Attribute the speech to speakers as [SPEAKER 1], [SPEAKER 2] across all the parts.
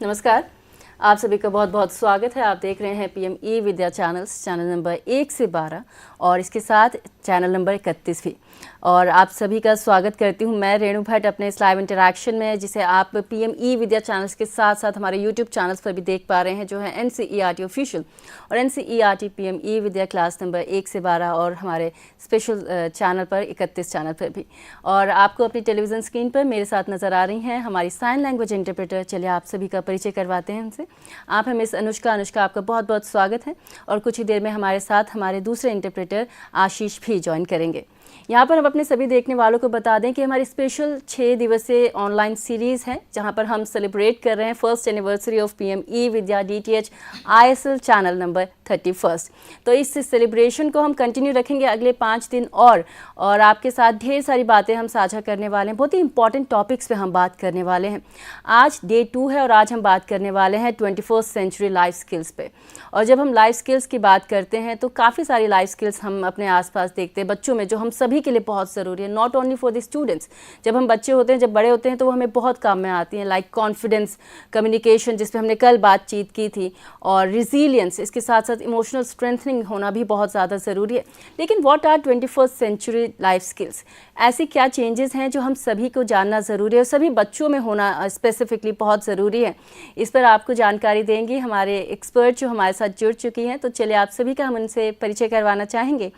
[SPEAKER 1] नमस्कार, आप सभी का बहुत बहुत स्वागत है। आप देख रहे हैं पीएम ई-विद्या चैनल नंबर 1 से 12 और इसके साथ चैनल नंबर 31 भी। और आप सभी का स्वागत करती हूं मैं रेणु भट्ट अपने इस लाइव इंटरैक्शन में, जिसे आप पीएम ई-विद्या चैनल्स के साथ साथ हमारे यूट्यूब चैनल्स पर भी देख पा रहे हैं, जो है NCERT ऑफिशियल और NCERT पीएम ई-विद्या क्लास नंबर 1 से 12 और हमारे स्पेशल चैनल पर 31 चैनल पर भी। और आपको अपनी टेलीविज़न स्क्रीन पर मेरे साथ नज़र आ रही हैं हमारी साइन लैंग्वेज इंटरप्रेटर। चलिए आप सभी का परिचय करवाते हैं उनसे। आप हैं मिस अनुष्का। आपका बहुत बहुत स्वागत है। और कुछ ही देर में हमारे साथ हमारे दूसरे इंटरप्रेटर आशीष भी ज्वाइन करेंगे। यहाँ पर हम अपने सभी देखने वालों को बता दें कि हमारी स्पेशल 6 दिवसीय ऑनलाइन सीरीज़ है, जहाँ पर हम सेलिब्रेट कर रहे हैं first anniversary of PM eVidya DTH ISL channel number 31। तो इस सेलिब्रेशन को हम कंटिन्यू रखेंगे अगले 5 दिन और आपके साथ ढेर सारी बातें हम साझा करने वाले हैं। बहुत ही इंपॉर्टेंट टॉपिक्स पे हम बात करने वाले हैं। आज डे 2 है और आज हम बात करने वाले हैं 21st सेंचुरी लाइफ स्किल्स पे। और जब हम लाइफ स्किल्स की बात करते हैं तो काफ़ी सारी लाइफ स्किल्स हम अपने आसपास देखते हैं बच्चों में, जो हम सभी के लिए बहुत ज़रूरी है, not only for the students. जब हम बच्चे होते हैं, जब बड़े होते हैं तो वो हमें बहुत काम में आती हैं, लाइक कॉन्फिडेंस, कम्युनिकेशन जिस पे हमने कल बातचीत की थी, और रिजीलियंस। इसके साथ साथ इमोशनल स्ट्रेंथनिंग होना भी बहुत ज़्यादा ज़रूरी है। लेकिन what are 21st century life skills? ऐसी क्या चेंजेस हैं जो हम सभी को जानना ज़रूरी है और सभी बच्चों में होना स्पेसिफिकली बहुत ज़रूरी है? इस पर आपको जानकारी देंगे हमारे एक्सपर्ट जो हमारे साथ जुड़ चुकी हैं। तो चलिए आप सभी का हम उनसे परिचय करवाना चाहेंगे।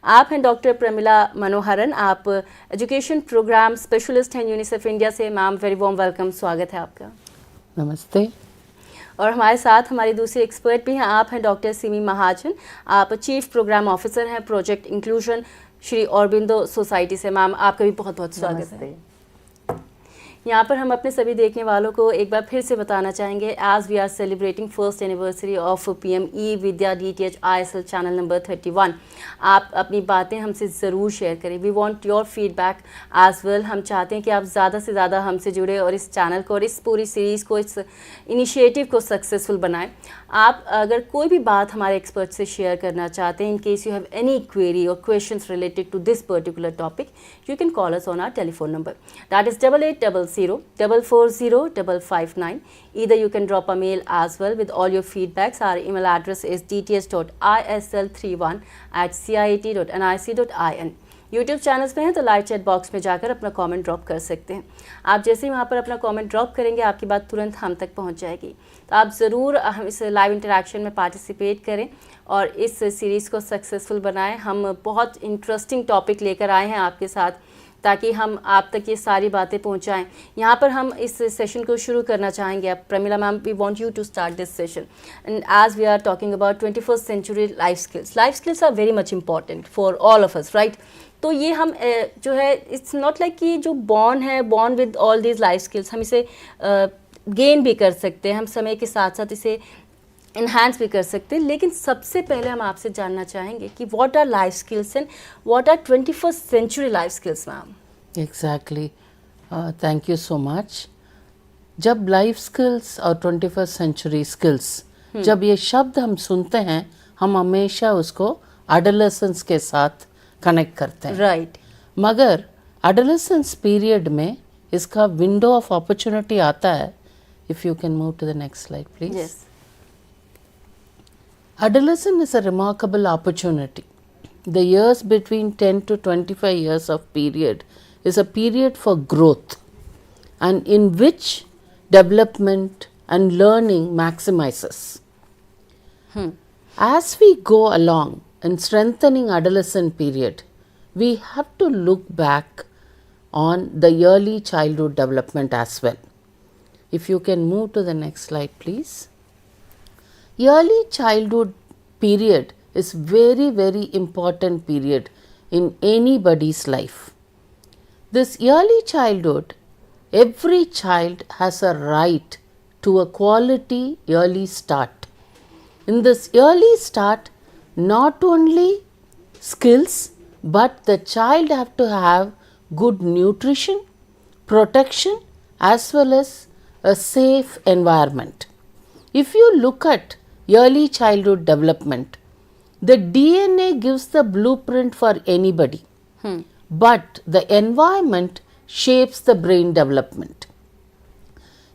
[SPEAKER 1] आप हैं डॉक्टर प्रमिला मनोहरन, आप एजुकेशन प्रोग्राम स्पेशलिस्ट हैं यूनिसेफ इंडिया से। मैम, वेरी वार्म वेलकम, स्वागत है आपका।
[SPEAKER 2] नमस्ते।
[SPEAKER 1] और हमारे साथ हमारी दूसरी एक्सपर्ट भी हैं, आप हैं डॉक्टर सिमी महाजन, आप चीफ प्रोग्राम ऑफिसर हैं project inclusion Shri Aurobindo society से। मैम, आपका भी बहुत बहुत स्वागत है। यहाँ पर हम अपने सभी देखने वालों को एक बार फिर से बताना चाहेंगे, as we are celebrating first anniversary of PM eVidya DTH ISL channel number 31। आप अपनी बातें हमसे ज़रूर शेयर करें। We want your feedback as well. हम चाहते हैं कि आप ज़्यादा से ज़्यादा हमसे जुड़े और इस चैनल को और इस पूरी सीरीज़ को, इस इनिशिएटिव को सक्सेसफुल बनाएं। आप अगर कोई भी बात हमारे एक्सपर्ट से शेयर करना चाहते हैं, in case you have any query और questions related to this particular topic, you can call us on our telephone number, that is 8800-440-559. Either you can drop a mail as well with all your feedbacks. Our email address is dts.isl31@ciat.nic.in. YouTube channels पे हैं तो live chat box में जाकर अपना comment drop कर सकते हैं। आप जैसे ही वहाँ पर अपना कमेंट ड्रॉप करेंगे, आपकी बात तुरंत हम तक पहुँच जाएगी। तो आप ज़रूर हम इस लाइव इंटरेक्शन में पार्टिसिपेट करें और इस सीरीज़ को सक्सेसफुल बनाएं। हम बहुत इंटरेस्टिंग टॉपिक लेकर आए हैं आपके साथ, ताकि हम आप तक ये सारी बातें पहुंचाएं। यहाँ पर हम इस सेशन को शुरू करना चाहेंगे। अब Pramila ma'am, we want you to start this session and as we are talking about 21st century life skills. Life skills are very much important for all of us, right? तो ये हम जो है, इट्स नॉट लाइक कि जो born with all these life skills, हम इसे gain भी कर सकते हैं, हम समय के साथ साथ इसे इन्हांस भी कर सकते हैं। लेकिन सबसे पहले हम आपसे जानना चाहेंगे कि what are life skills and what are 21st century life skills ma'am?
[SPEAKER 2] Exactly, thank you so much. जब लाइफ स्किल्स और 21st सेंचुरी स्किल्स, जब ये शब्द हम सुनते हैं, हम हमेशा उसको एडोलेसेंस के साथ कनेक्ट करते हैं,
[SPEAKER 1] राइट?
[SPEAKER 2] मगर एडोलेसेंस पीरियड में इसका विंडो ऑफ अपॉर्चुनिटी आता है। If you can move to the next slide please.
[SPEAKER 1] Yes.
[SPEAKER 2] Adolescence is a remarkable opportunity. The years between 10 to 25 years of period is a period for growth and in which development and learning maximizes. As we go along in strengthening adolescent period, we have to look back on the early childhood development as well. If you can move to the next slide please. Early childhood period is very, very important period in anybody's life. This early childhood, every child has a right to a quality early start. In this early start, not only skills, but the child have to have good nutrition, protection, as well as a safe environment. If you look at early childhood development, the DNA gives the blueprint for anybody, but the environment shapes the brain development.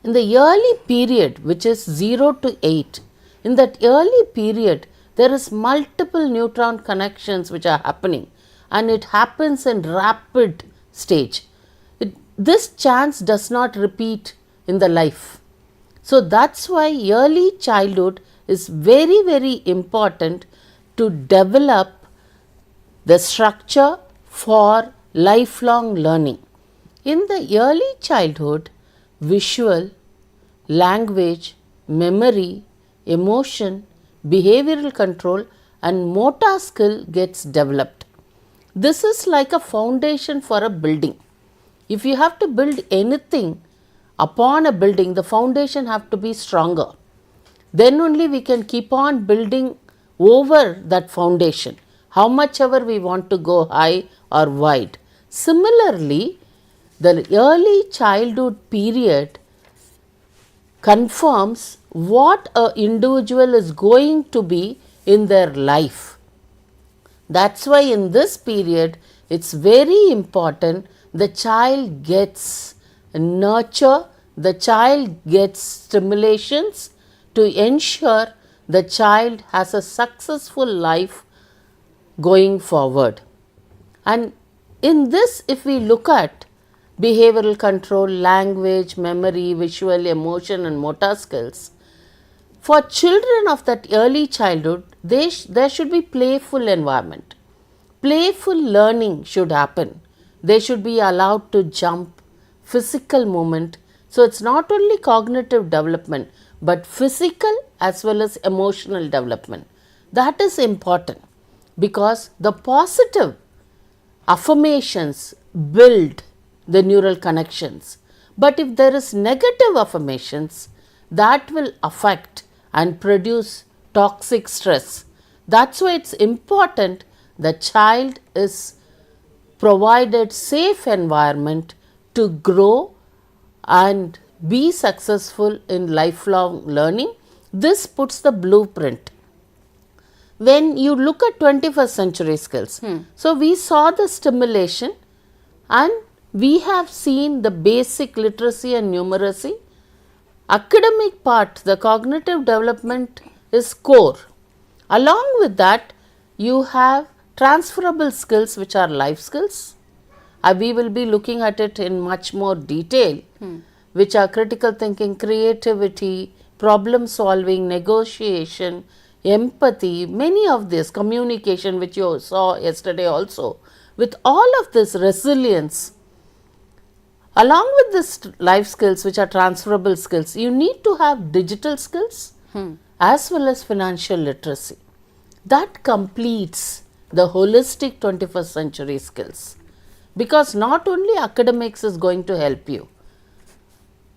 [SPEAKER 2] In the early period, which is 0 to 8, in that early period, there is multiple neutron connections which are happening, and it happens in rapid stage. This chance does not repeat in the life. So that's why early childhood is very, very important to develop the structure for lifelong learning. In the early childhood, visual, language, memory, emotion, behavioral control and motor skill gets developed. This is like a foundation for a building. If you have to build anything upon a building, the foundation have to be stronger. Then only we can keep on building over that foundation, how much ever we want to go high or wide. Similarly, the early childhood period confirms what an individual is going to be in their life. That's why in this period, it's very important the child gets nurture, the child gets stimulations to ensure the child has a successful life going forward. And in this, if we look at behavioral control, language, memory, visual, emotion and motor skills, for children of that early childhood, there should be playful environment. Playful learning should happen. They should be allowed to jump, physical movement. So it's not only cognitive development, but physical as well as emotional development. That is important because the positive affirmations build the neural connections. But if there is negative affirmations, that will affect and produce toxic stress. That's why it's important the child is provided safe environment to grow and be successful in lifelong learning. This puts the blueprint. When you look at 21st century skills, so we saw the stimulation and we have seen the basic literacy and numeracy. Academic part, the cognitive development is core. Along with that, you have transferable skills which are life skills. We will be looking at it in much more detail, which are critical thinking, creativity, problem solving, negotiation, empathy, many of this, communication which you saw yesterday also. With all of this resilience, along with this life skills which are transferable skills, you need to have digital skills as well as financial literacy. That completes the holistic 21st century skills, because not only academics is going to help you.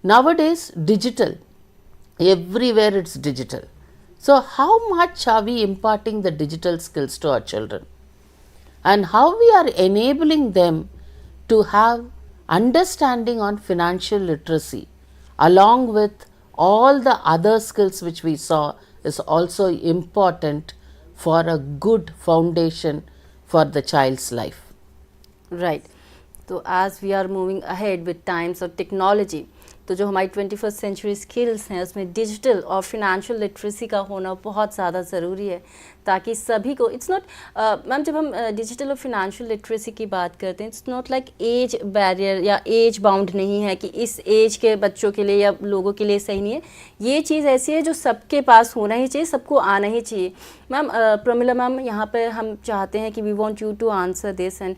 [SPEAKER 2] Nowadays, digital, everywhere it's digital. So how much are we imparting the digital skills to our children, and how we are enabling them to have understanding on financial literacy along with all the other skills which we saw is also important for a good foundation for the child's life.
[SPEAKER 1] Right. तो as we are moving ahead with times of technology, तो जो हमारी 21st century skills हैं उसमें digital और financial literacy का होना बहुत ज़्यादा ज़रूरी है, ताकि सभी को, इट्स नॉट मैम, जब हम डिजिटल और फिनेंशियल लिटरेसी की बात करते हैं, it's not like age barrier या एज बाउंड नहीं है कि इस एज के बच्चों के लिए या लोगों के लिए सही नहीं है. ये चीज़ ऐसी है जो सबके पास होना ही चाहिए, सबको आना ही चाहिए. मैम, प्रमिला मैम, यहाँ पर हम चाहते हैं कि we want you to answer this and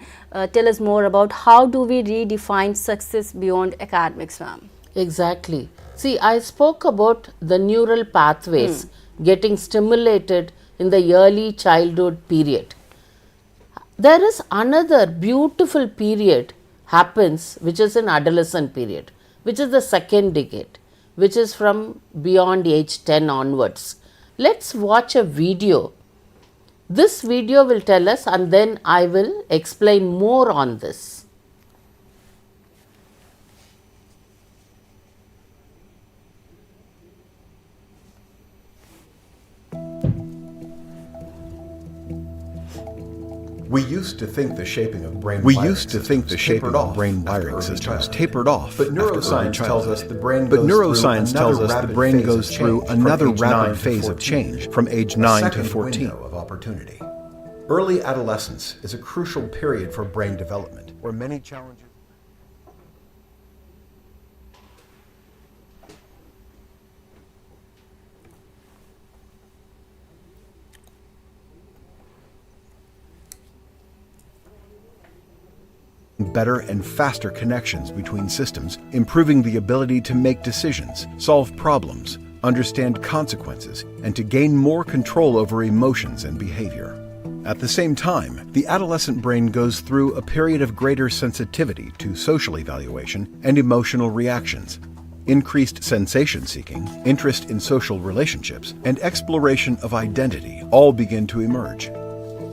[SPEAKER 1] tell us more about how do we redefine success beyond academics. Ma'am,
[SPEAKER 2] Exactly. See, I spoke about the neural pathways getting stimulated in the early childhood period. There is another beautiful period happens which is an adolescent period, which is the second decade, which is from beyond age 10 onwards. Let's watch a video. This video will tell us, and then I will explain more on this.
[SPEAKER 3] We used to think the shaping of brain
[SPEAKER 4] We
[SPEAKER 3] wiring
[SPEAKER 4] used to think the
[SPEAKER 3] systems
[SPEAKER 4] shaping
[SPEAKER 3] tapered
[SPEAKER 4] of
[SPEAKER 3] off
[SPEAKER 4] brain
[SPEAKER 3] after
[SPEAKER 4] wiring
[SPEAKER 3] early
[SPEAKER 4] systems
[SPEAKER 3] childhood.
[SPEAKER 4] tapered off
[SPEAKER 3] But
[SPEAKER 4] after
[SPEAKER 3] neuroscience
[SPEAKER 4] early
[SPEAKER 3] tells us
[SPEAKER 4] childhood.
[SPEAKER 3] the brain
[SPEAKER 4] But
[SPEAKER 3] goes
[SPEAKER 4] neuroscience
[SPEAKER 3] through
[SPEAKER 4] tells
[SPEAKER 3] another
[SPEAKER 4] us the
[SPEAKER 3] rapid
[SPEAKER 4] brain
[SPEAKER 3] phase
[SPEAKER 4] goes
[SPEAKER 3] of
[SPEAKER 4] through
[SPEAKER 3] change from
[SPEAKER 4] another
[SPEAKER 3] age 9
[SPEAKER 4] rapid
[SPEAKER 3] to
[SPEAKER 4] phase of
[SPEAKER 3] 14,
[SPEAKER 4] change from age
[SPEAKER 3] a
[SPEAKER 4] 9 to
[SPEAKER 3] second
[SPEAKER 4] 14.
[SPEAKER 3] window of opportunity. Early adolescence is a crucial period for brain development, where many challenges. Better and faster connections between systems, improving the ability to make decisions, solve problems, understand consequences, and to gain more control over emotions and behavior. At the same time, the adolescent brain goes through a period of greater sensitivity to social evaluation and emotional reactions. Increased sensation seeking, interest in social relationships, and exploration of identity all begin to emerge.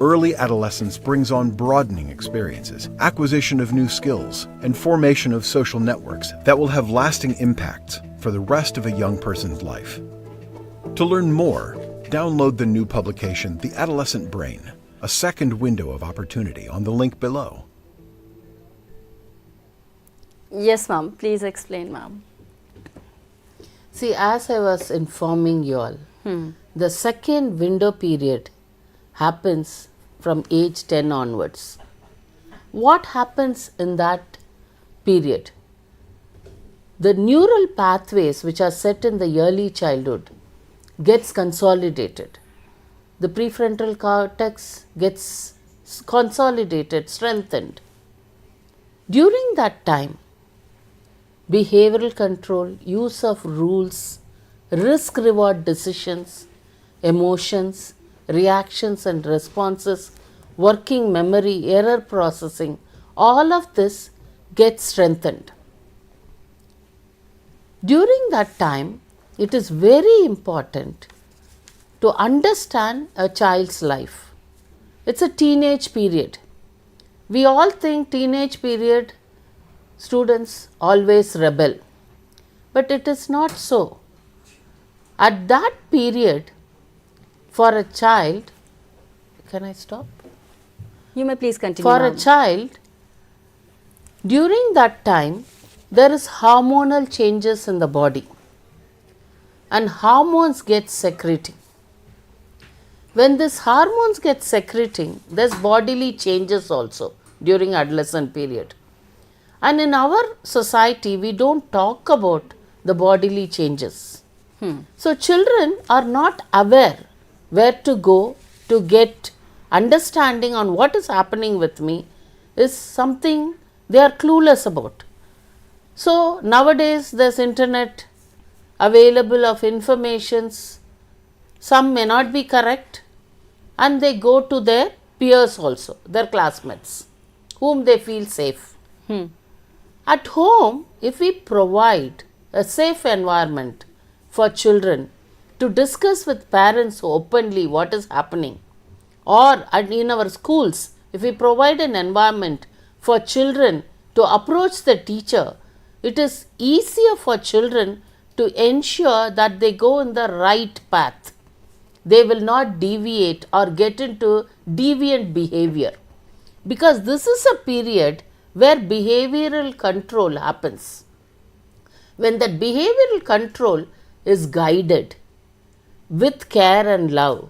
[SPEAKER 3] Early adolescence brings on broadening experiences, acquisition of new skills, and formation of social networks that will have lasting impacts for the rest of a young person's life. To learn more, download the new publication, The Adolescent Brain, a second window of opportunity, on the link below.
[SPEAKER 1] Yes, ma'am. Please explain, ma'am.
[SPEAKER 2] See, as I was informing you all, the second window period happens from age 10 onwards. What happens in that period? The neural pathways which are set in the early childhood gets consolidated. The prefrontal cortex gets consolidated, strengthened. During that time, behavioral control, use of rules, risk-reward decisions, emotions, reactions and responses, working memory, error processing, all of this gets strengthened. During that time, it is very important to understand a child's life. It's a teenage period. We all think teenage period students always rebel, but it is not so. At that period, for a child, can I stop?
[SPEAKER 1] You may please continue,
[SPEAKER 2] For a
[SPEAKER 1] ma'am.
[SPEAKER 2] child, during that time, there is hormonal changes in the body and hormones get secreting. When this hormones get secreting, there's bodily changes also during adolescent period. And in our society, we don't talk about the bodily changes. So children are not aware where to go to get understanding on what is happening with me is something they are clueless about. So nowadays there's internet available of informations, some may not be correct, and they go to their peers also, their classmates, whom they feel safe. At home, if we provide a safe environment for children to discuss with parents openly what is happening, or in our schools, if we provide an environment for children to approach the teacher, it is easier for children to ensure that they go in the right path. They will not deviate or get into deviant behavior, because this is a period where behavioral control happens. When that behavioral control is guided with care and love,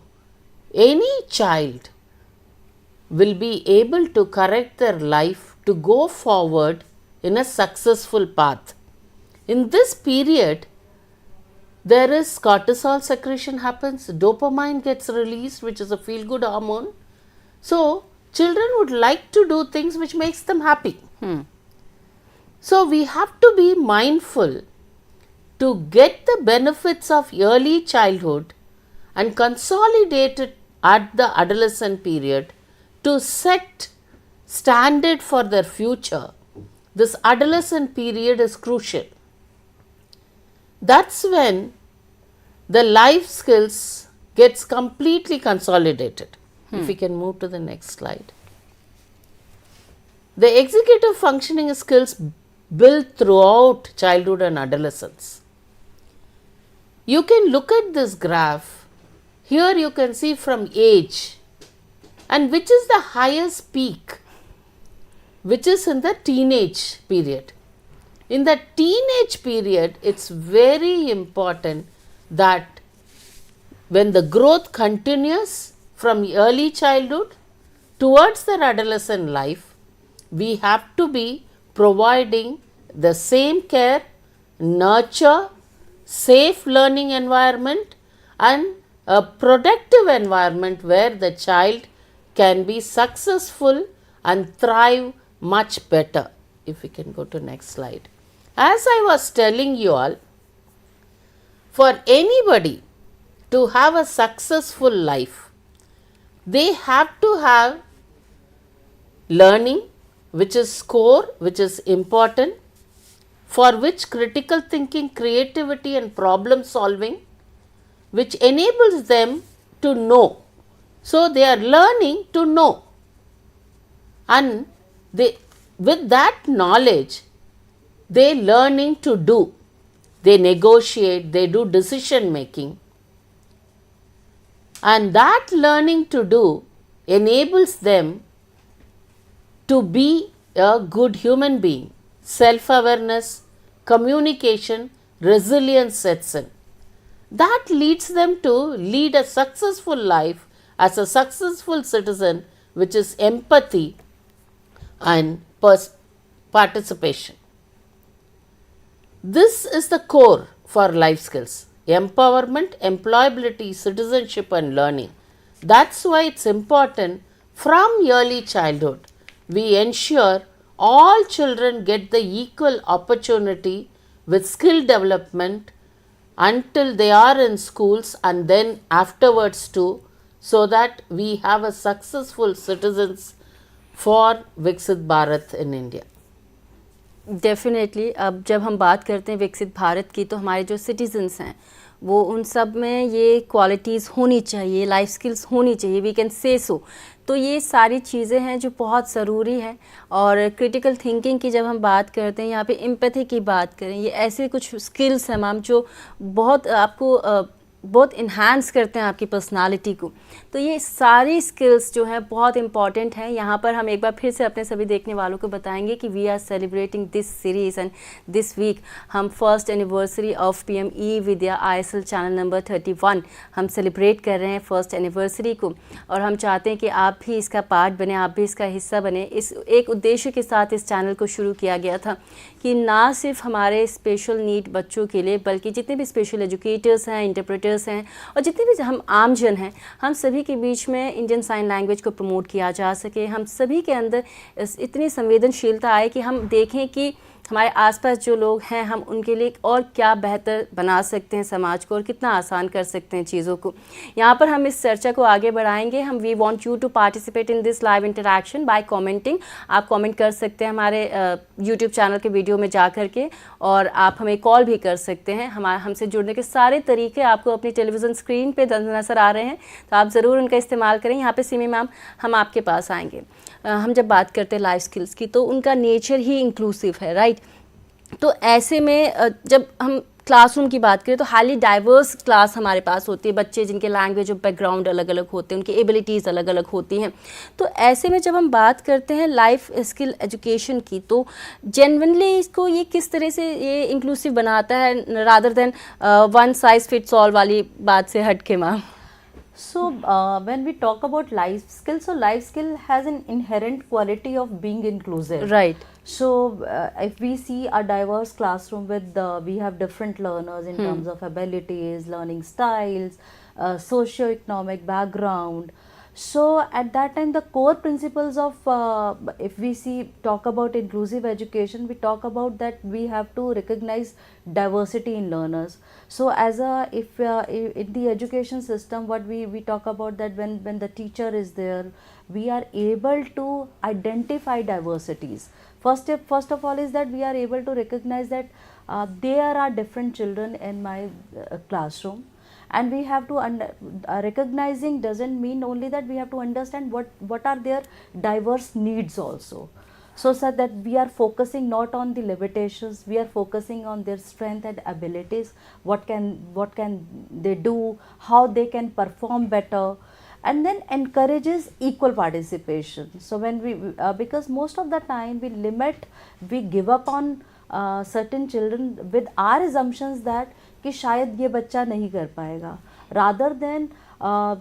[SPEAKER 2] any child will be able to correct their life to go forward in a successful path. In this period, there is cortisol secretion happens, dopamine gets released, which is a feel-good hormone. So, children would like to do things which makes them happy. So, we have to be mindful to get the benefits of early childhood and consolidate it at the adolescent period to set standard for their future. This adolescent period is crucial. That's when the life skills gets completely consolidated. If we can move to the next slide. The executive functioning skills built throughout childhood and adolescence. You can look at this graph. Here you can see from age and which is the highest peak, which is in the teenage period. In the teenage period, it's very important that when the growth continues from early childhood towards their adolescent life, we have to be providing the same care, nurture, safe learning environment and a productive environment where the child can be successful and thrive much better. If we can go to next slide. As I was telling you all, for anybody to have a successful life, they have to have learning, which is core, which is important, for which critical thinking, creativity and problem solving, which enables them to know. So they are learning to know, and with that knowledge, they learning to do. They negotiate, they do decision making, and that learning to do enables them to be a good human being. Self-awareness, communication, resilience sets in. That leads them to lead a successful life as a successful citizen, which is empathy and participation. This is the core for life skills: empowerment, employability, citizenship and learning. That's why it's important from early childhood we ensure all children get the equal opportunity with skill development until they are in schools and then afterwards too, so that we have a successful citizens for विकसित Bharat in India.
[SPEAKER 1] Definitely अब जब हम बात करते हैं विकसित भारत की, तो हमारे जो सिटीजन्स हैं वो उन सब में ये क्वालिटीज़ होनी चाहिए, लाइफ स्किल्स होनी चाहिए, वी कैन से सो। तो ये सारी चीज़ें हैं जो बहुत ज़रूरी है। और क्रिटिकल थिंकिंग की जब हम बात करते हैं, यहाँ पे एम्पैथी की बात करें, ये ऐसे कुछ स्किल्स हैं मैम जो बहुत आपको बहुत इन्हांस करते हैं आपकी पर्सनालिटी को। तो ये सारी स्किल्स जो हैं बहुत इंपॉर्टेंट हैं। यहाँ पर हम एक बार फिर से अपने सभी देखने वालों को बताएंगे कि we are celebrating this series and this week हम first anniversary of PM eVidya ISL channel number 31 हम सेलिब्रेट कर रहे हैं फर्स्ट एनिवर्सरी को। और हम चाहते हैं कि आप भी इसका पार्ट बने, आप भी इसका हिस्सा बने। इस एक उद्देश्य के साथ इस चैनल को शुरू किया गया था कि ना सिर्फ हमारे स्पेशल नीड बच्चों के लिए, बल्कि जितने भी स्पेशल एजुकेटर्स हैं, इंटरप्रेटर्स हैं और जितने भी हम आम जन हैं, हम सभी के बीच में इंडियन साइन लैंग्वेज को प्रमोट किया जा सके। हम सभी के अंदर इतनी संवेदनशीलता आए कि हम देखें कि हमारे आसपास जो लोग हैं हम उनके लिए और क्या बेहतर बना सकते हैं समाज को और कितना आसान कर सकते हैं चीज़ों को। यहाँ पर हम इस चर्चा को आगे बढ़ाएंगे। हम we want you to participate in this live interaction by commenting. आप कमेंट कर सकते हैं हमारे यूट्यूब चैनल के वीडियो में जा कर के, और आप हमें कॉल भी कर सकते हैं। हमसे जुड़ने के सारे तरीके आपको अपनी टेलीविज़न स्क्रीन पर नज़र आ रहे हैं, तो आप ज़रूर उनका इस्तेमाल करें। यहाँ पर सिमी मैम हम आपके पास आएँगे। हम जब बात करते हैं लाइफ स्किल्स की, तो उनका नेचर ही इंक्लूसिव है, राइट। तो ऐसे में जब हम क्लासरूम की बात करें तो हाईली डाइवर्स क्लास हमारे पास होती है, बच्चे जिनके लैंग्वेज और बैकग्राउंड अलग अलग होते हैं, उनकी एबिलिटीज़ अलग अलग होती हैं। तो ऐसे में जब हम बात करते हैं लाइफ स्किल एजुकेशन की, तो जेन्युइनली इसको ये किस तरह से ये इंक्लूसिव बनाता है rather than one size fits all वाली बात से हट के ma'am?
[SPEAKER 4] So when we talk about life skill, so life skill has an inherent quality of being inclusive.
[SPEAKER 1] Right.
[SPEAKER 4] So if we see a diverse classroom with we have different learners in terms of abilities, learning styles, socio-economic background. So at that time the core principles of if we talk about inclusive education, we talk about that we have to recognize diversity in learners. So as if in the education system, what we talk about that when the teacher is there, we are able to identify diversities. First of all is that we are able to recognize that there are different children in my classroom. And we have to recognizing doesn't mean only that we have to understand what are their diverse needs also, so that we are focusing not on the limitations, we are focusing on their strength and abilities, what can they do, how they can perform better. and then encourages equal participation. So when we because most of the time we give up on certain children with our assumptions that कि शायद ये बच्चा नहीं कर पाएगा, rather than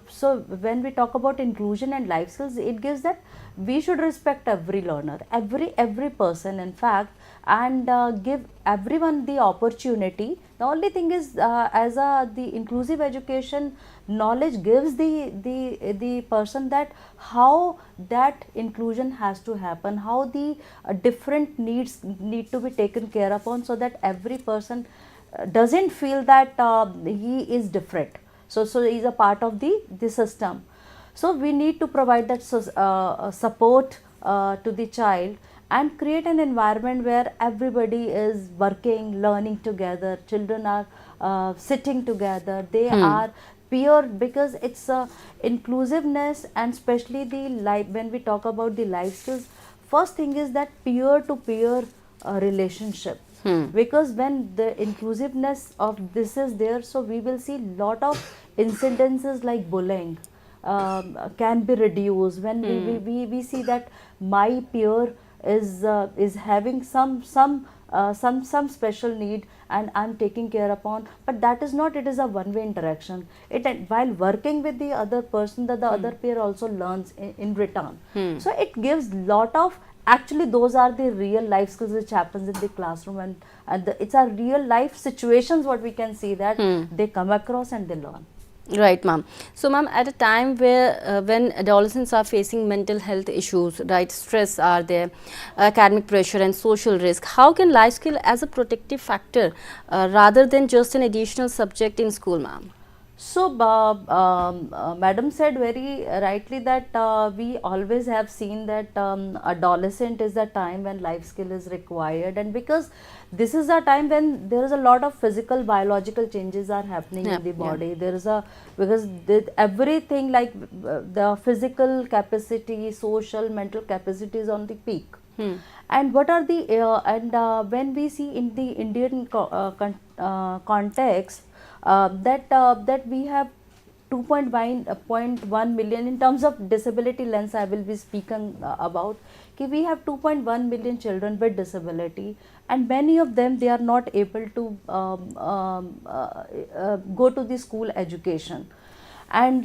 [SPEAKER 4] so when we talk about inclusion and life skills, it gives that we should respect every learner, every person in fact, and give everyone the opportunity. The only thing is the inclusive education knowledge gives the person that how that inclusion has to happen, how the different needs need to be taken care upon, so that every person doesn't feel that he is different. So he is a part of the system. So we need to provide that support to the child and create an environment where everybody is working, learning together. Children are sitting together. They are peer, because it's inclusiveness, and especially the life. When we talk about the life skills, first thing is that peer to peer relationship. Because when the inclusiveness of this is there, so we will see lot of incidences like bullying can be reduced. When we see that my peer is having some special need and I'm taking care upon, but that is not, it is a one-way interaction. While working with the other person, the other peer also learns in return. So it gives lot of, actually those are the real life skills which happens in the classroom, and it's a real life situations what we can see that they come across and they learn.
[SPEAKER 1] Right, ma'am. So, ma'am, at a time where when adolescents are facing mental health issues, right, stress are there, academic pressure and social risk, how can life skill as a protective factor rather than just an additional subject in school, ma'am?
[SPEAKER 4] So, Madam said very rightly that we always have seen that adolescent is the time when life skill is required, and because this is a time when there is a lot of physical, biological changes are happening in the body. There is because everything like the physical capacity, social, mental capacity is on the peak. And what are the when we see in the Indian context, that we have 2.1 million in terms of disability lens, I will be speaking about, we have 2.1 million children with disability, and many of them, they are not able to go to the school education. And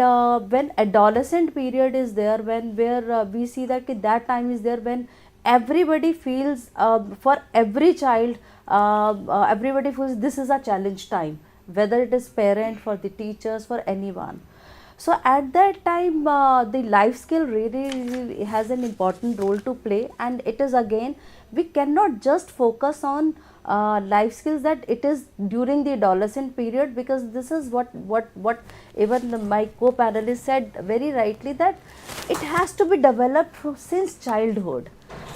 [SPEAKER 4] when adolescent period is there, where we see that that time is there when everybody feels for every child, everybody feels this is a challenge time, whether it is parent, for the teachers, for anyone. So at that time the life skill really has an important role to play, and it is again, we cannot just focus on life skills that it is during the adolescent period, because this is what even my co-panelist said very rightly, that it has to be developed since childhood.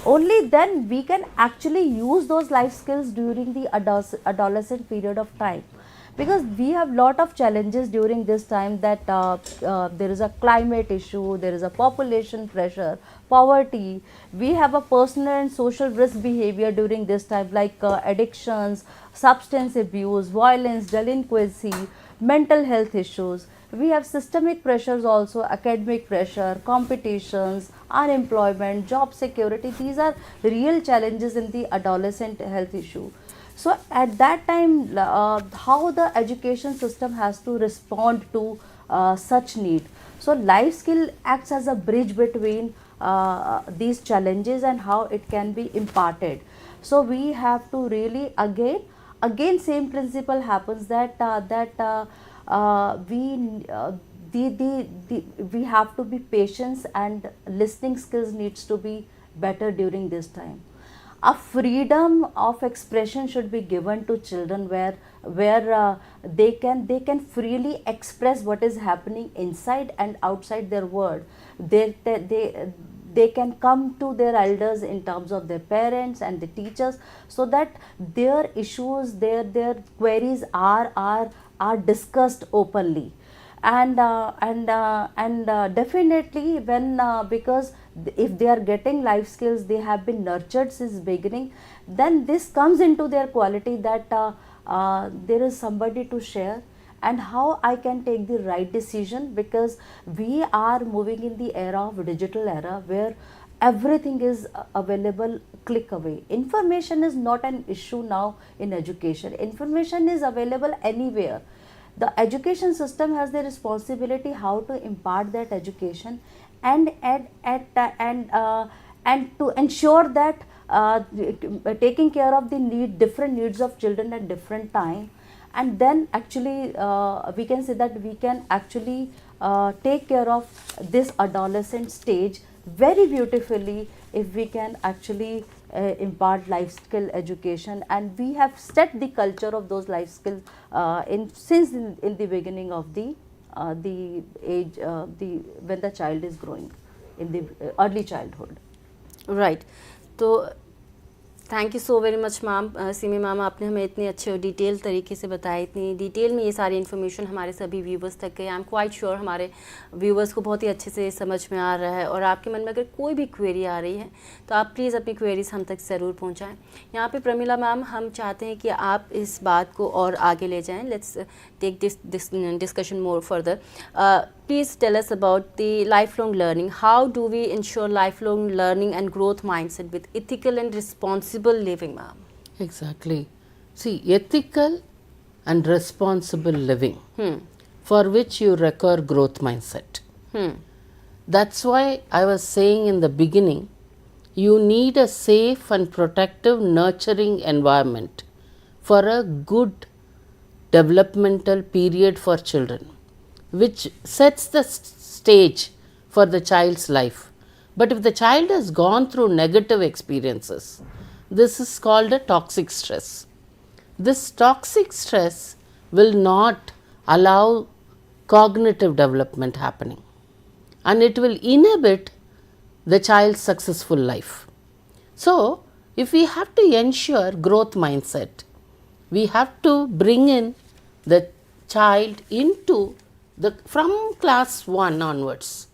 [SPEAKER 4] Only then we can actually use those life skills during the adolescent period of time. Because we have lot of challenges during this time, that there is a climate issue, there is a population pressure, poverty, we have a personal and social risk behavior during this time, like addictions, substance abuse, violence, delinquency, mental health issues. We have systemic pressures also, academic pressure, competitions, unemployment, job security. These are real challenges in the adolescent health issue. So at that time, how the education system has to respond to such need. So life skill acts as a bridge between these challenges and how it can be imparted. So we have to really again same principle happens, that we have to be patient, and listening skills needs to be better during this time. A freedom of expression should be given to children, where they can freely express what is happening inside and outside their world. They can come to their elders in terms of their parents and the teachers, so that their issues, their queries are discussed openly. And definitely when because if they are getting life skills, they have been nurtured since beginning, then this comes into their quality, that there is somebody to share, and how I can take the right decision, because we are moving in the era of digital era where everything is available click away. Information is not an issue now in education. Information is available anywhere. The education system has the responsibility how to impart that education, and and to ensure that taking care of the different needs of children at different time. And then actually we can say that we can actually take care of this adolescent stage very beautifully if we can actually impart life skill education, and we have set the culture of those life skills in the beginning of the age when the child is growing in the early childhood.
[SPEAKER 1] Right तो thank you so very much ma'am. Simi ma'am, आपने हमें इतने अच्छे और detail तरीके से बताया, इतनी डिटेल में ये सारी इन्फॉर्मेशन हमारे सभी व्यूवर्स तक गई। आई एम क्वाइट श्योर हमारे व्यूवर्स को बहुत ही अच्छे से समझ में आ रहा है, और आपके मन में अगर कोई भी क्वेरी आ रही है तो आप प्लीज़ अपनी क्वेरीज हम तक ज़रूर पहुँचाएँ। यहाँ पे प्रमिला मैम, हम चाहते हैं कि आप इस बात को और आगे ले जाएँ। Let's take this discussion more further. Please tell us about the lifelong learning. How do we ensure lifelong learning and growth mindset with ethical and responsible living, ma'am?
[SPEAKER 2] Exactly. See, ethical and responsible living, for which you require growth mindset. That's why I was saying in the beginning, you need a safe and protective, nurturing environment for a good developmental period for children, which sets the stage for the child's life. But if the child has gone through negative experiences, this is called a toxic stress. This toxic stress will not allow cognitive development happening, and it will inhibit the child's successful life. So, if we have to ensure growth mindset, we have to bring in the child into from class 1 onwards.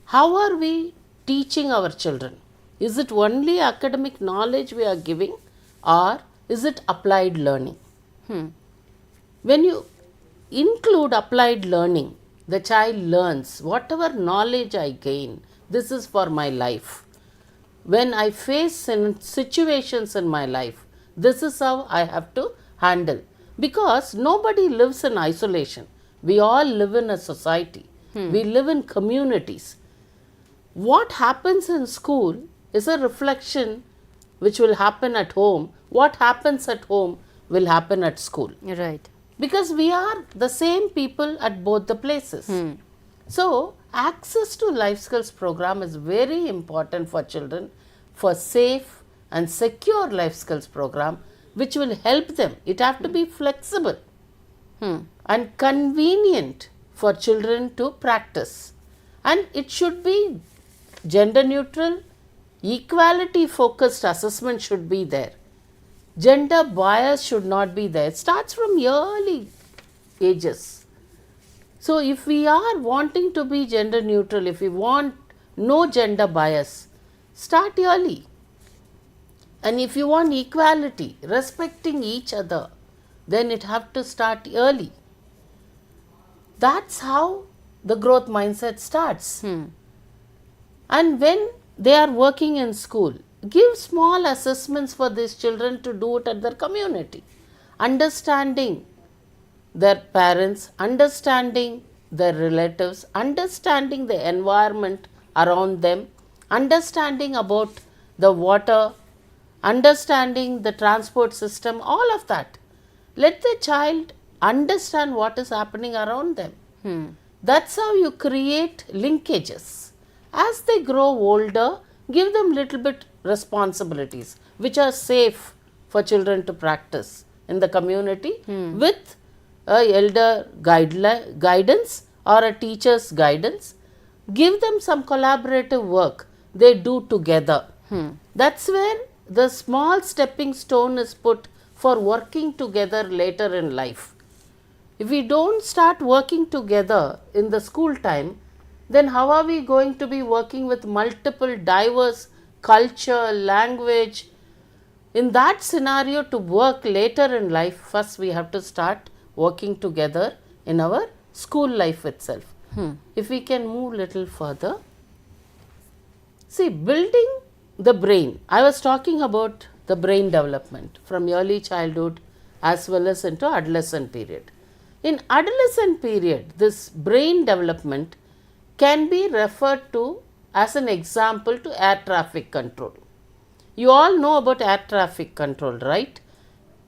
[SPEAKER 2] How are we teaching our children? Is it only academic knowledge we are giving, or is it applied learning? When you include applied learning, the child learns whatever knowledge I gain, this is for my life. When I face situations in my life, this is how I have to handle, because nobody lives in isolation. We all live in a society. We live in communities. What happens in school is a reflection which will happen at home. What happens at home will happen at school.
[SPEAKER 1] Right.
[SPEAKER 2] Because we are the same people at both the places. So, access to life skills program is very important for children, for safe and secure life skills program, which will help them. It have to be flexible and convenient for children to practice, and it should be gender neutral. Equality focused assessment should be there. Gender bias should not be there. It starts from early ages. So, if we are wanting to be gender neutral, if we want no gender bias, start early. And if you want equality, respecting each other, then it have to start early. That's how the growth mindset starts. And when they are working in school, give small assessments for these children to do it at their community. Understanding their parents, understanding their relatives, understanding the environment around them, understanding about the water, understanding the transport system, all of that. Let the child understand what is happening around them. That's how you create linkages. As they grow older, give them little bit responsibilities which are safe for children to practice in the community with a elder guidance or a teacher's guidance. Give them some collaborative work they do together. That's where the small stepping stone is put for working together later in life. If we don't start working together in the school time, then how are we going to be working with multiple diverse culture, language? In that scenario, to work later in life, first we have to start working together in our school life itself. If we can move little further, see, building the brain. I was talking about the brain development from early childhood as well as into adolescent period. In adolescent period, this brain development can be referred to as an example to air traffic control. You all know about air traffic control, right?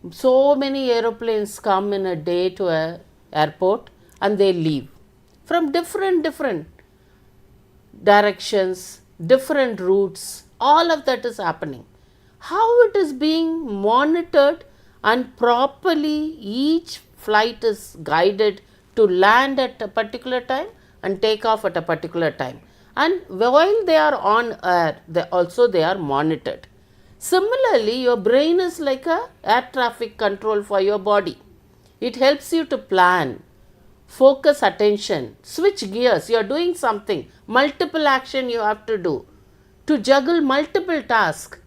[SPEAKER 2] So many aeroplanes come in a day to an airport and they leave from different directions, different routes. All of that is happening. How it is being monitored and properly each flight is guided to land at a particular time and take off at a particular time. And while they are on air, they are monitored. Similarly, your brain is like a air traffic control for your body. It helps you to plan, focus attention, switch gears. You are doing something, multiple action you have to do. To juggle multiple tasks,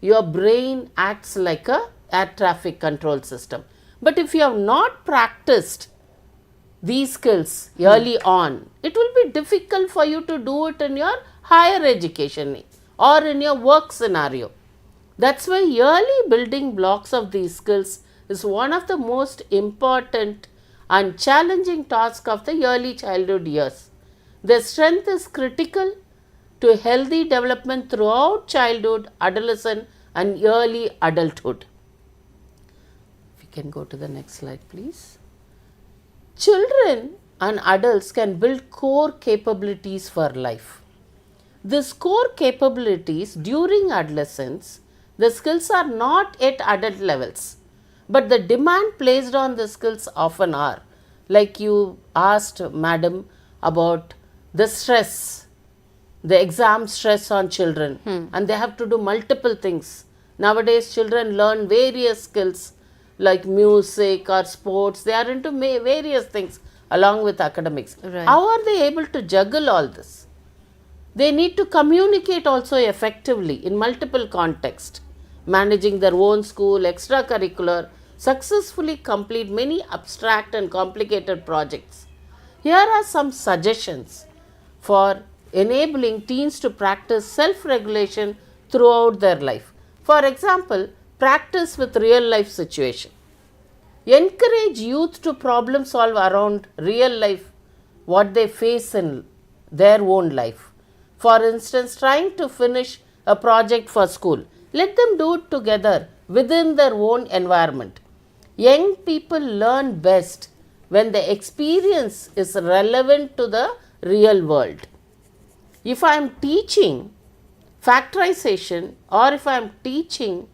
[SPEAKER 2] your brain acts like a air traffic control system. But if you have not practiced these skills early on, it will be difficult for you to do it in your higher education or in your work scenario. That's why early building blocks of these skills is one of the most important and challenging tasks of the early childhood years. Their strength is critical to healthy development throughout childhood, adolescence and early adulthood. If we can go to the next slide, please. Children and adults can build core capabilities for life. These core capabilities during adolescence, the skills are not at adult levels, but the demand placed on the skills often are. Like you asked, madam, about the stress, the exam stress on children, and they have to do multiple things. Nowadays, children learn various skills like music or sports. They are into various things along with academics.
[SPEAKER 1] Right.
[SPEAKER 2] How are they able to juggle all this? They need to communicate also effectively in multiple contexts, managing their own school, extracurricular, successfully complete many abstract and complicated projects. Here are some suggestions for enabling teens to practice self-regulation throughout their life. For example, practice with real life situation. Encourage youth to problem solve around real life, what they face in their own life. For instance, trying to finish a project for school. Let them do it together within their own environment. Young people learn best when the experience is relevant to the real world. If I am teaching factorization, or if I am teaching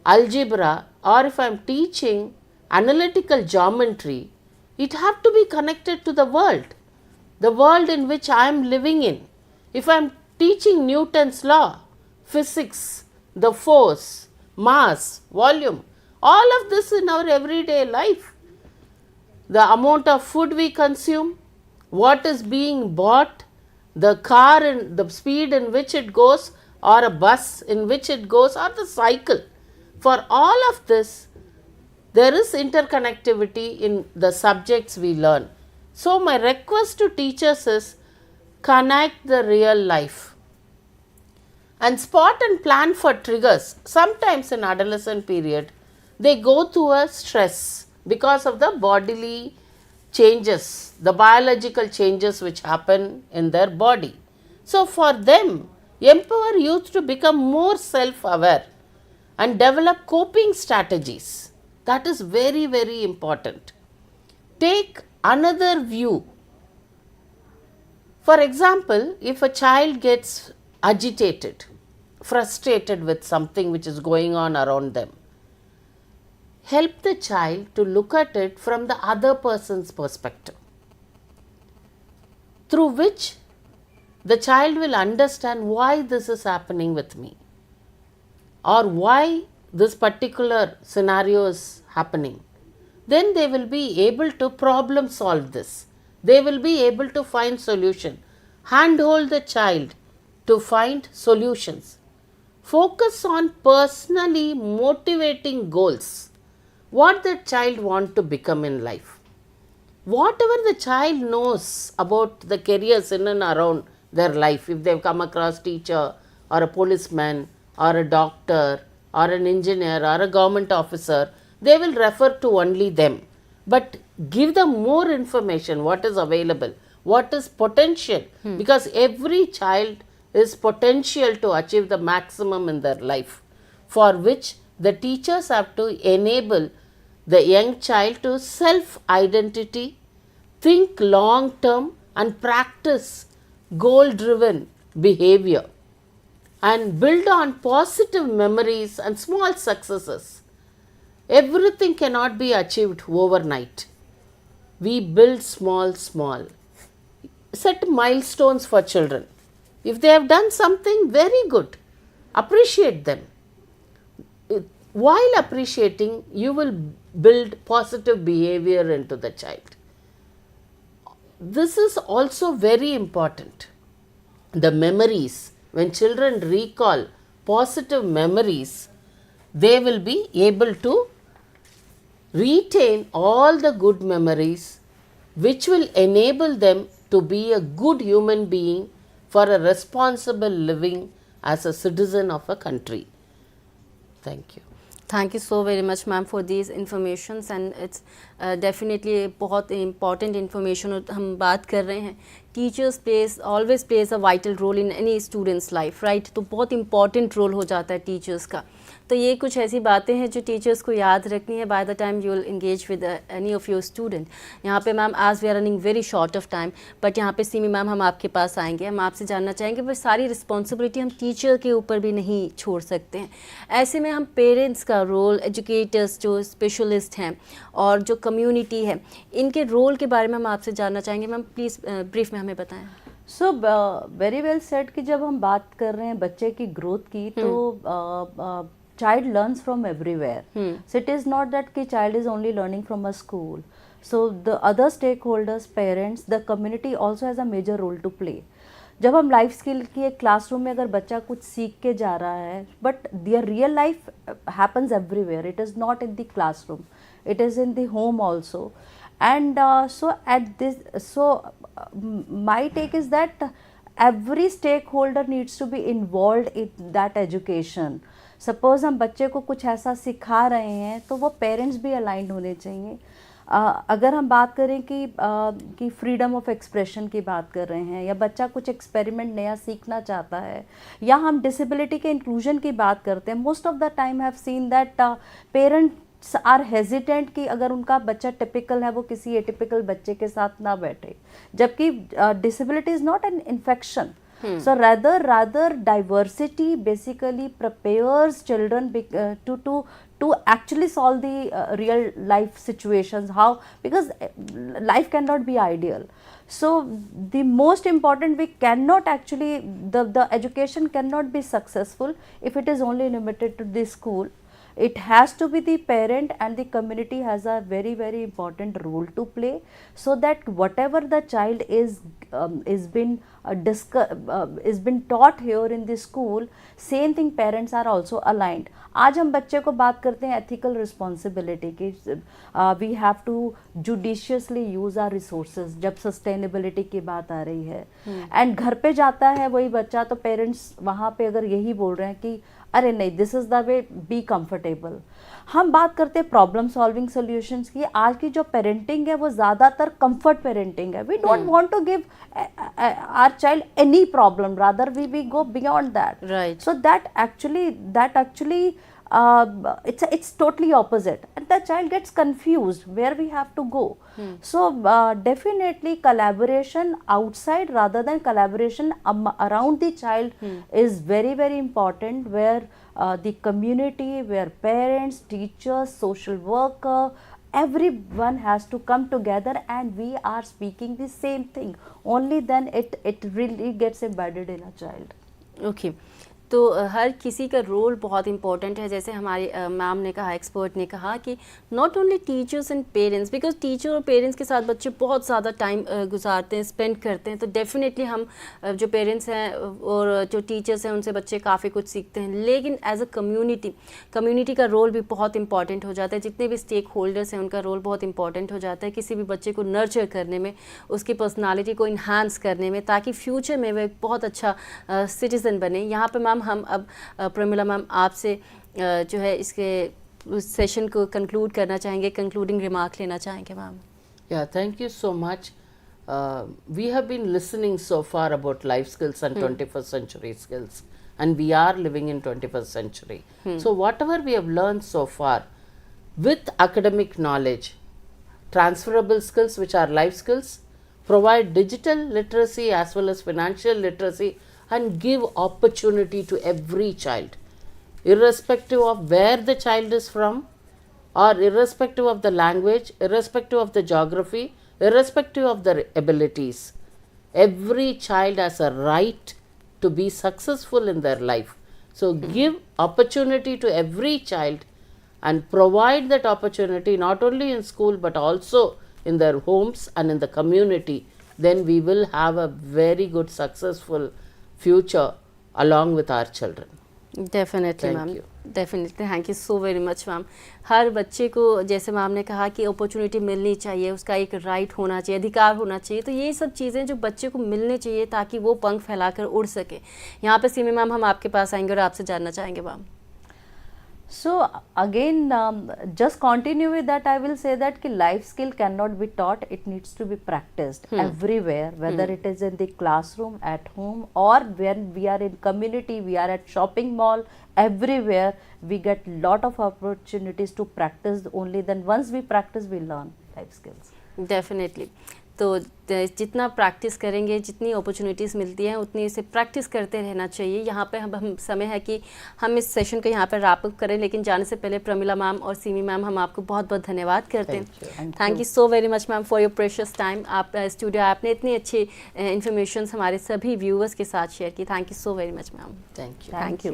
[SPEAKER 2] algebra, or if I am teaching analytical geometry, it has to be connected to the world in which I am living in. If I am teaching Newton's law, physics, the force, mass, volume, all of this in our everyday life, the amount of food we consume, what is being bought, the car and the speed in which it goes, or a bus in which it goes, or the cycle. For all of this, there is interconnectivity in the subjects we learn. So my request to teachers is connect the real life and spot and plan for triggers. Sometimes in adolescent period, they go through a stress because of the bodily changes, the biological changes which happen in their body. So for them, empower youth to become more self-aware and develop coping strategies. That is very, very important. Take another view. For example, if a child gets agitated, frustrated with something which is going on around them, help the child to look at it from the other person's perspective, through which the child will understand why this is happening with me, or why this particular scenario is happening. Then they will be able to problem solve this. They will be able to find solution. Handhold the child to find solutions. Focus on personally motivating goals. What the child want to become in life. whatever the child knows about the careers in and around their life, if they've come across teacher or a policeman or a doctor or an engineer or a government officer, they will refer to only them. But give them more information, what is available, what is potential, because every child is potential to achieve the maximum in their life, for which the teachers have to enable the young child to self-identity, think long term and practice goal-driven behavior and build on positive memories and small successes. Everything cannot be achieved overnight. We build small. Set milestones for children. If they have done something very good, appreciate them. While appreciating, you will build positive behavior into the child. This is also very important. The memories, when children recall positive memories, they will be able to retain all the good memories, which will enable them to be a good human being for a responsible living as a citizen of a country. Thank you.
[SPEAKER 1] Thank you so very much ma'am for these informations and it's definitely बहुत important information हम बात कर रहे हैं. Teachers always plays a vital role in any students life, right? तो बहुत important role हो जाता है टीचर्स का. तो ये कुछ ऐसी बातें हैं जो टीचर्स को याद रखनी है by the time you will engage with any of your student. यहाँ पे मैम आज we are running very short of time, but यहाँ पे सिमी मैम हम आपके पास आएंगे. हम आपसे जानना चाहेंगे पर सारी रिस्पॉन्सिबिलिटी हम टीचर के ऊपर भी नहीं छोड़ सकते हैं. ऐसे में हम पेरेंट्स का रोल, एजुकेटर्स जो स्पेशलिस्ट हैं और जो कम्युनिटी है, इनके रोल के बारे में हम आपसे जानना चाहेंगे. मैम प्लीज़ ब्रीफ में हमें बताएं.
[SPEAKER 4] सो वेरी वेल सेड कि जब हम बात कर रहे हैं बच्चे की ग्रोथ की, तो child learns from everywhere. So it is not that ki child is only learning from a school. So the other stakeholders, parents, the community also has a major role to play. जब हम life skill की एक classroom में अगर बच्चा कुछ सीख के जा रहा है, but there real life happens everywhere. It is not in the classroom, it is in the home also. And so my take is that every stakeholder needs to be involved in that education. Suppose हम बच्चे को कुछ ऐसा सिखा रहे हैं तो वो पेरेंट्स भी अलाइंड होने चाहिए. अगर हम बात करें कि फ्रीडम ऑफ एक्सप्रेशन की बात कर रहे हैं, या बच्चा कुछ एक्सपेरिमेंट नया सीखना चाहता है, या हम डिसेबिलिटी के इंक्लूजन की बात करते हैं, most of the time have seen that parents are hesitant कि अगर उनका बच्चा टिपिकल है वो किसी एटिपिकल बच्चे के साथ ना बैठे, जबकि disability is not an infection. So rather diversity basically prepares children to actually solve the real life situations. How? Because life cannot be ideal. So the most important, we cannot actually, the education cannot be successful if it is only limited to the school. It has to be the parent, and the community has a very important role to play, so that whatever the child is been taught here in the school, same thing parents are also aligned. आज हम बच्चे को बात करते हैं ethical responsibility की. We have to judiciously use our resources जब sustainability की बात आ रही है. And घर पे जाता है वही बच्चा, तो पेरेंट्स वहाँ पे अगर यही बोल रहे हैं कि अरे नहीं, this is the way, be comfortable. हम बात करते हैं प्रॉब्लम सॉल्विंग सॉल्यूशंस की. आज की जो पेरेंटिंग है वो ज़्यादातर कंफर्ट पेरेंटिंग है. We don't want to give our child any problem, rather we go beyond that.
[SPEAKER 1] Right.
[SPEAKER 4] So that actually it's totally opposite, and the child gets confused where we have to go. So definitely collaboration outside rather than collaboration around the child is very important, where the community, where parents, teachers, social worker, everyone has to come together, and we are speaking the same thing. Only then it really gets embedded in a child.
[SPEAKER 1] Okay. तो हर किसी का role बहुत important है। जैसे हमारी ma'am ने कहा, expert ने कहा कि not only teachers and parents, because teacher और पेरेंट्स के साथ बच्चे बहुत ज़्यादा टाइम गुजारते हैं, स्पेंड करते हैं, तो डेफिनेटली हम जो पेरेंट्स हैं और जो टीचर्स हैं उनसे बच्चे काफ़ी कुछ सीखते हैं। लेकिन एज अ कम्युनिटी का रोल भी बहुत इंपॉर्टेंट हो जाता है। जितने भी स्टेक होल्डर्स हैं उनका रोल बहुत इंपॉर्टेंट हो जाता है किसी भी बच्चे को नर्चर करने में, उसकी पर्सनालिटी को इन्हांस करने में, ताकि फ्यूचर में वह एक बहुत अच्छा सिटीज़न बने। यहाँ पे मैम हम अब प्रमिला मैम आपसे जो है इसके सेशन को कंक्लूड करना चाहेंगे, कंक्लूडिंग रिमार्क लेना चाहेंगे ma'am.
[SPEAKER 2] Yeah, thank you so much. We have been listening so far about life skills and 21st century skills, and we are living in 21st century. So whatever we have learned so far with academic knowledge, transferable skills which are life skills, provide digital literacy as well as financial literacy, and give opportunity to every child, irrespective of where the child is from, or irrespective of the language, irrespective of the geography, irrespective of their abilities. Every child has a right to be successful in their life. So give opportunity to every child and provide that opportunity not only in school but also in their homes and in the community. Then we will have a very good successful future along with our children.
[SPEAKER 1] Definitely
[SPEAKER 2] Thank
[SPEAKER 1] ma'am,
[SPEAKER 2] you.
[SPEAKER 1] Definitely, thank you so very much ma'am. हर बच्चे को, जैसे ma'am ने कहा कि opportunity मिलनी चाहिए, उसका एक राइट होना चाहिए, अधिकार होना चाहिए, तो ये सब चीज़ें जो बच्चे को मिलने चाहिए ताकि वो पंख फैलाकर उड़ सके। यहाँ पे सिमी मैम हम आपके पास आएंगे और आपसे जानना चाहेंगे ma'am.
[SPEAKER 4] So again, just continue with that. I will say that ki life skill cannot be taught; it needs to be practiced everywhere. Whether it is in the classroom, at home, or when we are in community, we are at shopping mall. Everywhere we get lot of opportunities to practice. Only then, once we practice, we learn life skills.
[SPEAKER 1] Definitely, तो जितना practice करेंगे, जितनी opportunities मिलती हैं उतनी इसे practice करते रहना चाहिए। यहाँ पे हम समय है कि हम इस सेशन को यहाँ पर रैप अप करें, लेकिन जाने से पहले प्रमिला मैम और सिमी मैम हम आपको बहुत बहुत धन्यवाद करते हैं। Thank you so very much ma'am for your precious time. आप स्टूडियो आपने इतनी अच्छी इन्फॉर्मेशन हमारे सभी व्यूअर्स के साथ शेयर की। Thank you so very much ma'am.
[SPEAKER 2] Thank you.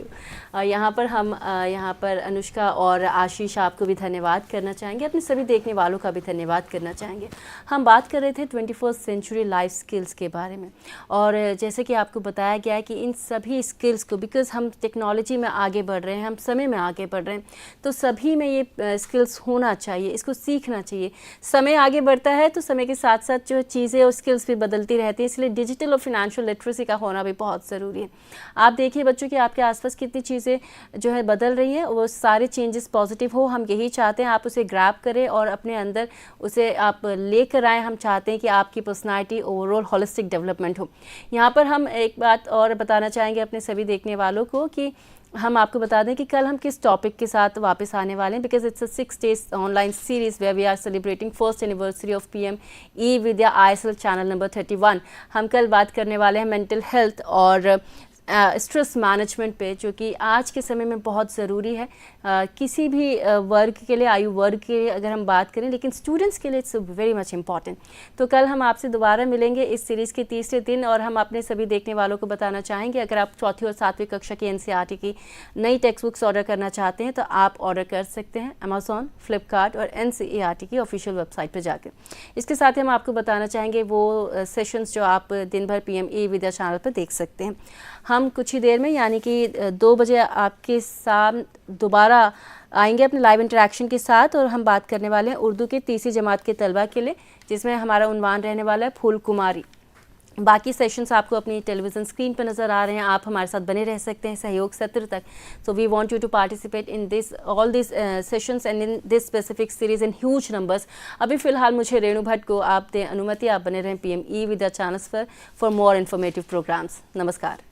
[SPEAKER 1] यहाँ पर हम यहाँ पर अनुष्का और आशीष आपको भी धन्यवाद करना चाहेंगे, अपने सभी देखने वालों का भी धन्यवाद करना चाहेंगे। हम बात कर रहे थे 21st सेंचुरी लाइफ स्किल्स के बारे में, और जैसे कि आपको बताया गया है कि इन सभी स्किल्स को, बिकॉज हम टेक्नोलॉजी में आगे बढ़ रहे हैं, हम समय में आगे बढ़ रहे हैं, तो सभी में ये स्किल्स होना चाहिए, इसको सीखना चाहिए। समय आगे बढ़ता है तो समय के साथ साथ जो चीज़ें और स्किल्स भी बदलती रहती हैं, इसलिए डिजिटल और फिनेंशियल लिटरेसी का होना भी बहुत ज़रूरी है। आप देखिए बच्चों कि आपके आसपास कितनी चीज़ें जो है बदल रही हैं, वो सारे चेंजेस पॉजिटिव हो, हम यही चाहते हैं। आप उसे ग्रैब करें और अपने अंदर उसे आप लेकर आएँ। हम चाहते हैं कि आपकी पर्सनालिटी ओवरऑल होलिस्टिक डेवलपमेंट हो। यहाँ पर हम एक बात और बताना चाहेंगे अपने सभी देखने वालों को कि हम आपको बता दें कि कल हम किस टॉपिक के साथ वापस आने वाले हैं, because it's a 6 days online series where we are celebrating first anniversary of PM e-Vidya ISL channel number 31। हम कल बात करने वाले हैं मेंटल हेल्थ और स्ट्रेस मैनेजमेंट पे, जो कि आज के समय में बहुत ज़रूरी है किसी भी वर्ग के लिए, आयु वर्ग के लिए अगर हम बात करें, लेकिन स्टूडेंट्स के लिए इट्स वेरी मच इम्पॉर्टेंट। तो कल हम आपसे दोबारा मिलेंगे इस सीरीज़ के तीसरे दिन, और हम अपने सभी देखने वालों को बताना चाहेंगे अगर आप चौथी और सातवीं कक्षा की NCERT की नई टेक्स्ट बुक्स ऑर्डर करना चाहते हैं तो आप ऑर्डर कर सकते हैं अमेज़ॉन, फ्लिपकार्ट और NCERT की ऑफिशियल वेबसाइट पर जाकर। इसके साथ ही हम आपको बताना चाहेंगे वो सेशंस जो आप दिन भर PM e-Vidya चैनल पर देख सकते हैं। हम कुछ ही देर में यानी कि 2 बजे आपके साथ दोबारा आएंगे अपने लाइव इंटरेक्शन के साथ, और हम बात करने वाले हैं उर्दू के तीसरी जमात के तलबा के लिए, जिसमें हमारा उन्वान रहने वाला है फूल कुमारी। बाकी सेशंस आपको अपनी टेलीविज़न स्क्रीन पर नज़र आ रहे हैं, आप हमारे साथ बने रह सकते हैं सहयोग सत्र तक। So we want you to participate in this all this sessions and in this specific series in huge numbers. अभी फ़िलहाल मुझे रेणु भट्ट को आप दें अनुमति, आप बने रहें PM e-Vidya चैनल्स पर फॉर मोर इन्फॉर्मेटिव प्रोग्राम्स। नमस्कार।